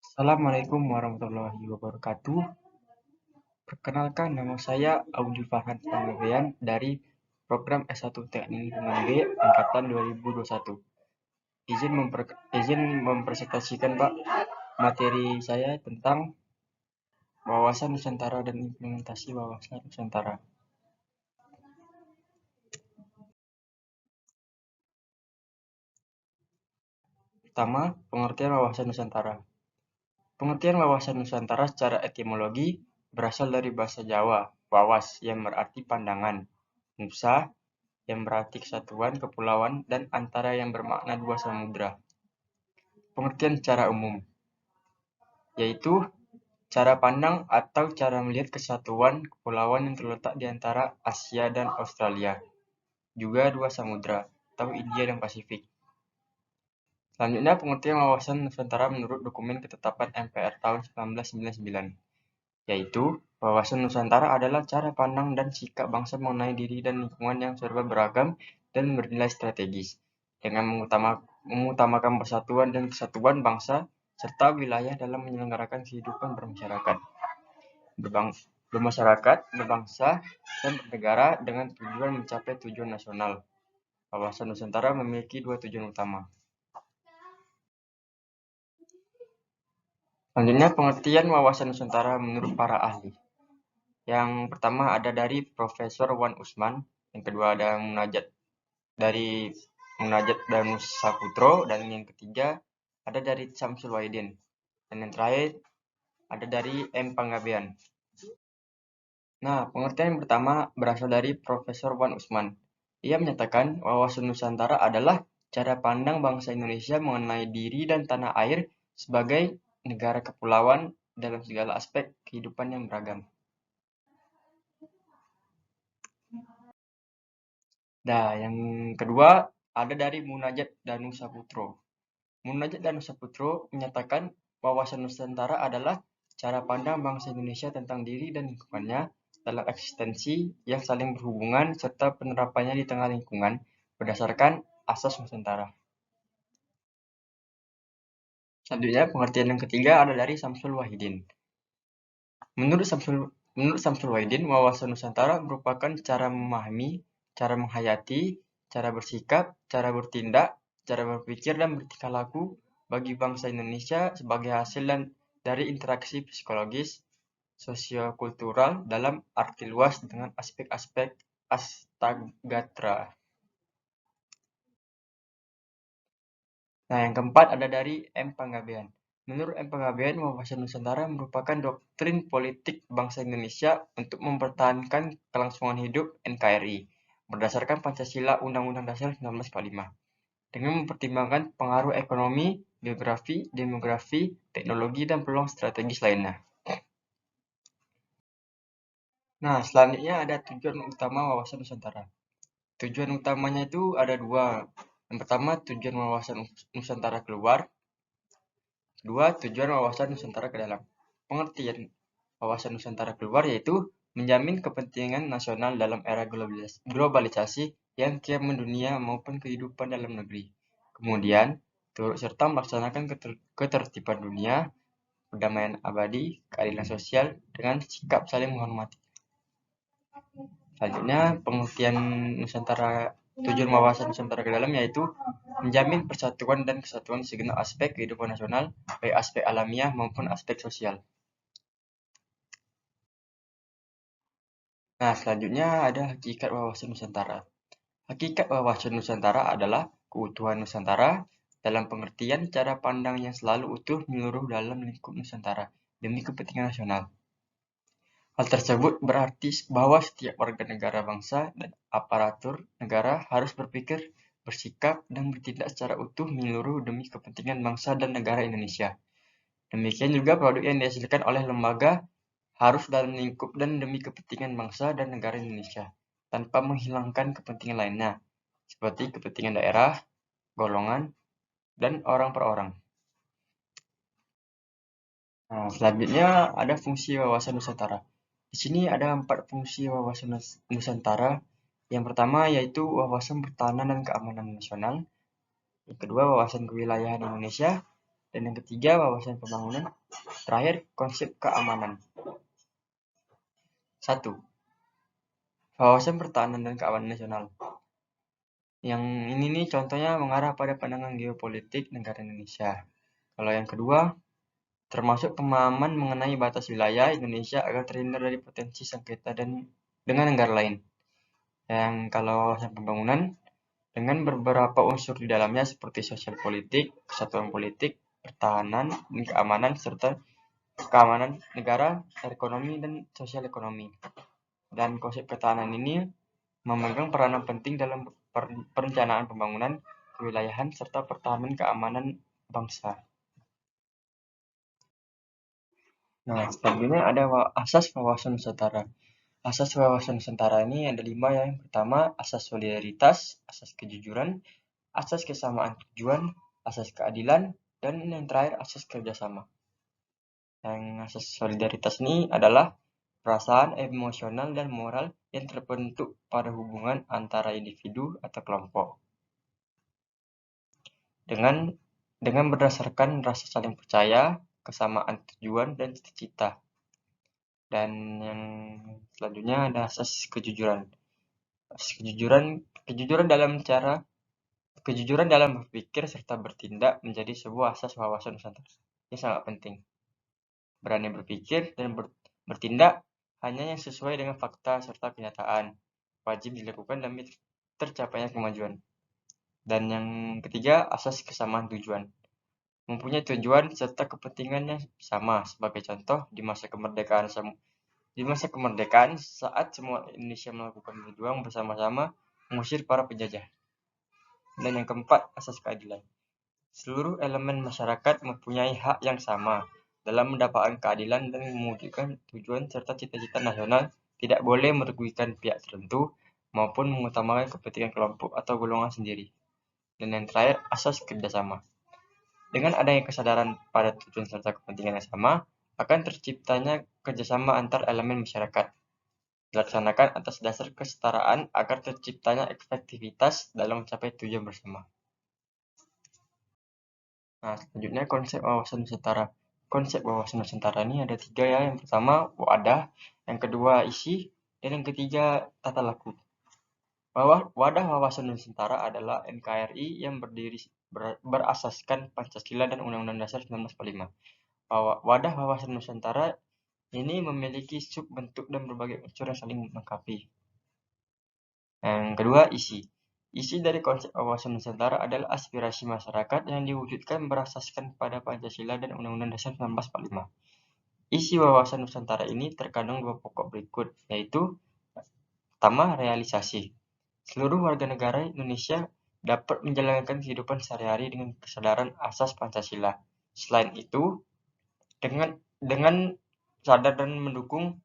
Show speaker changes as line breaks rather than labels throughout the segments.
Assalamualaikum warahmatullahi wabarakatuh. Perkenalkan, nama saya Audil Farhan Panggabean dari program S1 Teknik Lingkungan B angkatan 2021. Izin mempresentasikan Pak materi saya tentang wawasan Nusantara dan implementasi wawasan Nusantara. Pertama, pengertian wawasan Nusantara. Pengertian wawasan Nusantara secara etimologi berasal dari bahasa Jawa, wawas yang berarti pandangan, nusa yang berarti kesatuan, kepulauan, dan antara yang bermakna dua samudra. Pengertian secara umum, yaitu cara pandang atau cara melihat kesatuan kepulauan yang terletak di antara Asia dan Australia, juga dua samudra, atau India dan Pasifik. Selanjutnya, pengertian wawasan Nusantara menurut dokumen ketetapan MPR tahun 1999, yaitu wawasan Nusantara adalah cara pandang dan sikap bangsa mengenai diri dan lingkungan yang serba beragam dan bernilai strategis, dengan mengutamakan persatuan dan kesatuan bangsa serta wilayah dalam menyelenggarakan kehidupan berbangsa, dan bernegara dengan tujuan mencapai tujuan nasional. Wawasan Nusantara memiliki dua tujuan utama. Selanjutnya, pengertian wawasan Nusantara menurut para ahli. Yang pertama ada dari Profesor Wan Usman, yang kedua ada Munajat Danus Saputro, dan yang ketiga ada dari Syamsul Wahidin, dan yang terakhir ada dari M. Panggabean. Nah, pengertian yang pertama berasal dari Profesor Wan Usman. Ia menyatakan wawasan Nusantara adalah cara pandang bangsa Indonesia mengenai diri dan tanah air sebagai negara kepulauan dalam segala aspek kehidupan yang beragam. Nah, yang kedua ada dari Munajat Danu Saputro. Munajat Danu Saputro menyatakan wawasan Nusantara adalah cara pandang bangsa Indonesia tentang diri dan lingkungannya dalam eksistensi yang saling berhubungan serta penerapannya di tengah lingkungan berdasarkan asas Nusantara. Selanjutnya, pengertian yang ketiga ada dari Syamsul Wahidin. Menurut Syamsul Wahidin, wawasan Nusantara merupakan cara memahami, cara menghayati, cara bersikap, cara bertindak, cara berpikir dan bertingkah laku bagi bangsa Indonesia sebagai hasil dari interaksi psikologis, sosiokultural dalam arti luas dengan aspek-aspek Astagatra. Nah, yang keempat ada dari M. Panggabean. Menurut M. Panggabean, wawasan Nusantara merupakan doktrin politik bangsa Indonesia untuk mempertahankan kelangsungan hidup NKRI berdasarkan Pancasila Undang-Undang Dasar 1945 dengan mempertimbangkan pengaruh ekonomi, geografi, demografi, teknologi, dan peluang strategis lainnya. Nah, selanjutnya ada tujuan utama wawasan Nusantara. Tujuan utamanya itu ada dua. Yang pertama, tujuan wawasan Nusantara keluar. Kedua, tujuan wawasan Nusantara ke dalam. Pengertian wawasan Nusantara keluar yaitu menjamin kepentingan nasional dalam era globalisasi yang kian mendunia maupun kehidupan dalam negeri. Kemudian, turut serta melaksanakan ketertiban dunia, perdamaian abadi, keadilan sosial dengan sikap saling menghormati. Selanjutnya, pengertian tujuan wawasan Nusantara ke dalam yaitu menjamin persatuan dan kesatuan segenap aspek kehidupan nasional, baik aspek alamiah maupun aspek sosial. Nah, selanjutnya ada hakikat wawasan Nusantara. Hakikat wawasan Nusantara adalah keutuhan Nusantara dalam pengertian cara pandang yang selalu utuh menyeluruh dalam lingkup Nusantara demi kepentingan nasional. Hal tersebut berarti bahwa setiap warga negara bangsa dan aparatur negara harus berpikir, bersikap, dan bertindak secara utuh menyeluruh demi kepentingan bangsa dan negara Indonesia. Demikian juga produk yang dihasilkan oleh lembaga harus dalam lingkup dan demi kepentingan bangsa dan negara Indonesia, tanpa menghilangkan kepentingan lainnya, seperti kepentingan daerah, golongan, dan orang per orang. Nah, selanjutnya ada fungsi wawasan Nusantara. Di sini ada 4 fungsi wawasan Nusantara. Yang pertama yaitu wawasan pertahanan dan keamanan nasional. Yang kedua, wawasan kewilayahan Indonesia. Dan yang ketiga, wawasan pembangunan. Terakhir, konsep keamanan. 1. Wawasan pertahanan dan keamanan nasional. Yang ini nih contohnya mengarah pada pandangan geopolitik negara Indonesia. Kalau yang kedua, termasuk pemahaman mengenai batas wilayah Indonesia agar terhindar dari potensi sengketa dan dengan negara lain. Yang kalau wawasan pembangunan, dengan beberapa unsur di dalamnya seperti sosial politik, kesatuan politik, pertahanan, dan keamanan, serta keamanan negara, ekonomi, dan sosial ekonomi. Dan konsep ketahanan ini memegang peranan penting dalam perencanaan pembangunan, kewilayahan, serta pertahanan keamanan bangsa. Nah, selanjutnya ada asas wawasan Nusantara. Asas wawasan Nusantara ini ada 5 ya. Yang pertama, asas solidaritas, asas kejujuran, asas kesamaan tujuan, asas keadilan, dan yang terakhir asas kerjasama. Yang asas solidaritas ini adalah perasaan emosional dan moral yang terbentuk pada hubungan antara individu atau kelompok. Dengan berdasarkan rasa saling percaya, kesamaan tujuan, dan cita-cita. Dan yang selanjutnya ada asas kejujuran. Asas kejujuran dalam berpikir serta bertindak menjadi sebuah asas wawasan Nusantara. Ini sangat penting. Berani berpikir dan bertindak hanya yang sesuai dengan fakta serta kenyataan. Wajib dilakukan demi tercapainya kemajuan. Dan yang ketiga, asas kesamaan tujuan. Mempunyai tujuan serta kepentingannya sama. Sebagai contoh, di masa kemerdekaan saat semua Indonesia melakukan berjuang bersama-sama mengusir para penjajah. Dan yang keempat, asas keadilan. Seluruh elemen masyarakat mempunyai hak yang sama dalam mendapatkan keadilan dan mewujudkan tujuan serta cita-cita nasional, tidak boleh merugikan pihak tertentu maupun mengutamakan kepentingan kelompok atau golongan sendiri. Dan yang terakhir, asas kerjasama. Dengan adanya kesadaran pada tujuan serta kepentingan yang sama, akan terciptanya kerjasama antar elemen masyarakat, dilaksanakan atas dasar kesetaraan agar terciptanya efektivitas dalam mencapai tujuan bersama. Nah, selanjutnya konsep wawasan Nusantara. Konsep wawasan Nusantara ini ada 3 ya. Yang pertama, wadah. Yang kedua, isi. Dan yang ketiga, tata laku. Wadah wawasan Nusantara adalah NKRI yang berasaskan Pancasila dan Undang-Undang Dasar 1945. Wadah wawasan Nusantara ini memiliki sub-bentuk dan berbagai unsur yang saling melengkapi. Yang kedua, isi. Isi dari konsep wawasan Nusantara adalah aspirasi masyarakat yang diwujudkan berasaskan pada Pancasila dan Undang-Undang Dasar 1945. Isi wawasan Nusantara ini terkandung 2 pokok berikut, yaitu pertama, realisasi. Seluruh warga negara Indonesia dapat menjalankan kehidupan sehari-hari dengan kesadaran asas Pancasila. Selain itu, dengan sadar dan mendukung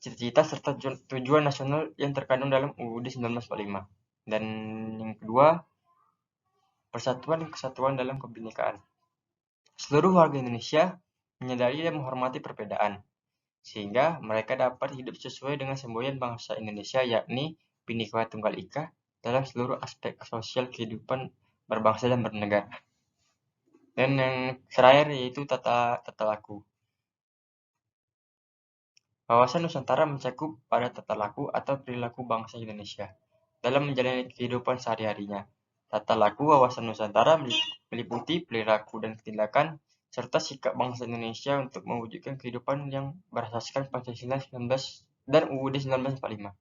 cita-cita serta tujuan nasional yang terkandung dalam UUD 1945. Dan yang kedua, persatuan dan kesatuan dalam kebinekaan. Seluruh warga Indonesia menyadari dan menghormati perbedaan, sehingga mereka dapat hidup sesuai dengan semboyan bangsa Indonesia, yakni Bhinneka Tunggal Ika, dalam seluruh aspek sosial kehidupan berbangsa dan bernegara. Dan yang terakhir yaitu tata laku. Wawasan Nusantara mencakup pada tata laku atau perilaku bangsa Indonesia dalam menjalani kehidupan sehari-harinya. Tata laku wawasan Nusantara meliputi perilaku dan tindakan serta sikap bangsa Indonesia untuk mewujudkan kehidupan yang berasaskan Pancasila 19 dan UUD 1945.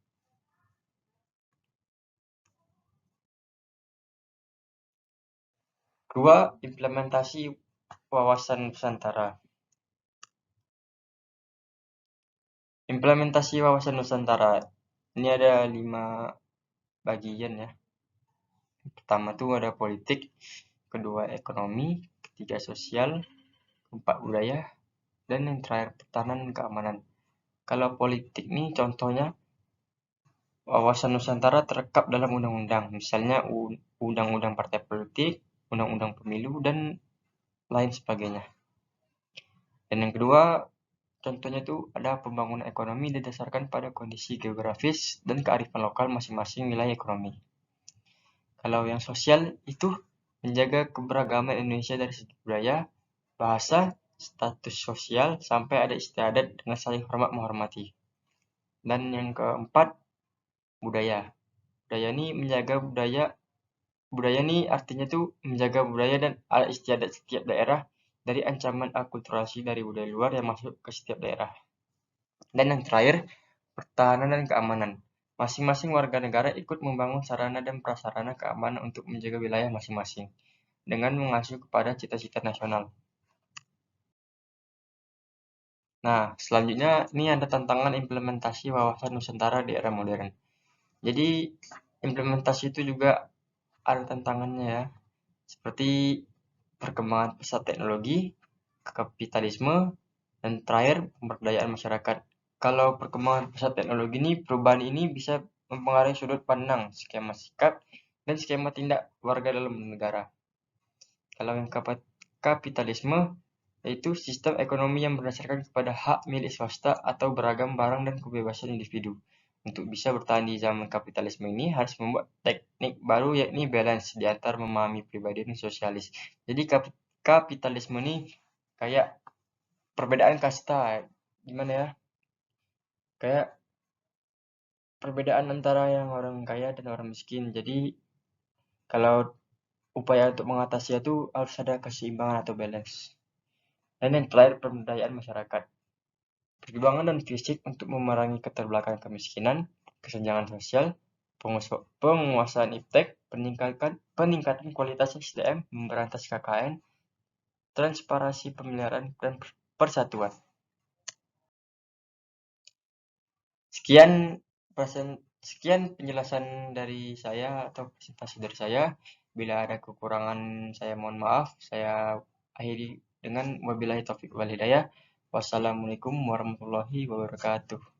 Kedua, implementasi wawasan Nusantara. Implementasi wawasan Nusantara ini ada 5 bagian ya. Pertama tuh ada politik, kedua ekonomi, ketiga sosial, keempat budaya, dan yang terakhir pertahanan dan keamanan. Kalau politik nih contohnya wawasan Nusantara terekam dalam undang-undang, misalnya undang-undang partai politik, undang-undang pemilu, dan lain sebagainya. Dan yang kedua, contohnya itu ada pembangunan ekonomi didasarkan pada kondisi geografis dan kearifan lokal masing-masing wilayah ekonomi. Kalau yang sosial itu menjaga keberagaman Indonesia dari segi budaya, bahasa, status sosial, sampai ada istiadat dengan saling hormat menghormati. Dan yang keempat, budaya. Budaya ini menjaga budaya ini artinya tuh menjaga budaya dan adat istiadat setiap daerah dari ancaman akulturasi dari budaya luar yang masuk ke setiap daerah. Dan yang terakhir, pertahanan dan keamanan. Masing-masing warga negara ikut membangun sarana dan prasarana keamanan untuk menjaga wilayah masing-masing dengan mengacu kepada cita-cita nasional. Nah, selanjutnya ini ada tantangan implementasi wawasan Nusantara di era modern. Jadi, implementasi itu juga ada tantangannya ya, seperti perkembangan pesat teknologi, kapitalisme, dan terakhir pemberdayaan masyarakat. Kalau perkembangan pesat teknologi ini, perubahan ini bisa mempengaruhi sudut pandang, skema sikap, dan skema tindak warga dalam negara. Kalau yang kapitalisme, yaitu sistem ekonomi yang berdasarkan kepada hak milik swasta atau beragam barang dan kebebasan individu. Untuk bisa bertahan di zaman kapitalisme ini harus membuat teknik baru yakni balance di antara memahami pribadi dan sosialis. Jadi kapitalisme ini kayak perbedaan kasta, gimana ya? Kayak perbedaan antara yang orang kaya dan orang miskin. Jadi kalau upaya untuk mengatasi itu harus ada keseimbangan atau balance. Dan yang terakhir pemberdayaan masyarakat. Perjuangan dan fisik untuk memerangi keterbelakangan kemiskinan, kesenjangan sosial, penguasaan iptek, peningkatan kualitas SDM, memberantas KKN, transparansi pemeliharaan, dan persatuan. Sekian sekian penjelasan dari saya atau presentasi dari saya. Bila ada kekurangan saya mohon maaf. Saya akhiri dengan wabillahi taufiq wal hidayah. Wassalamualaikum warahmatullahi wabarakatuh.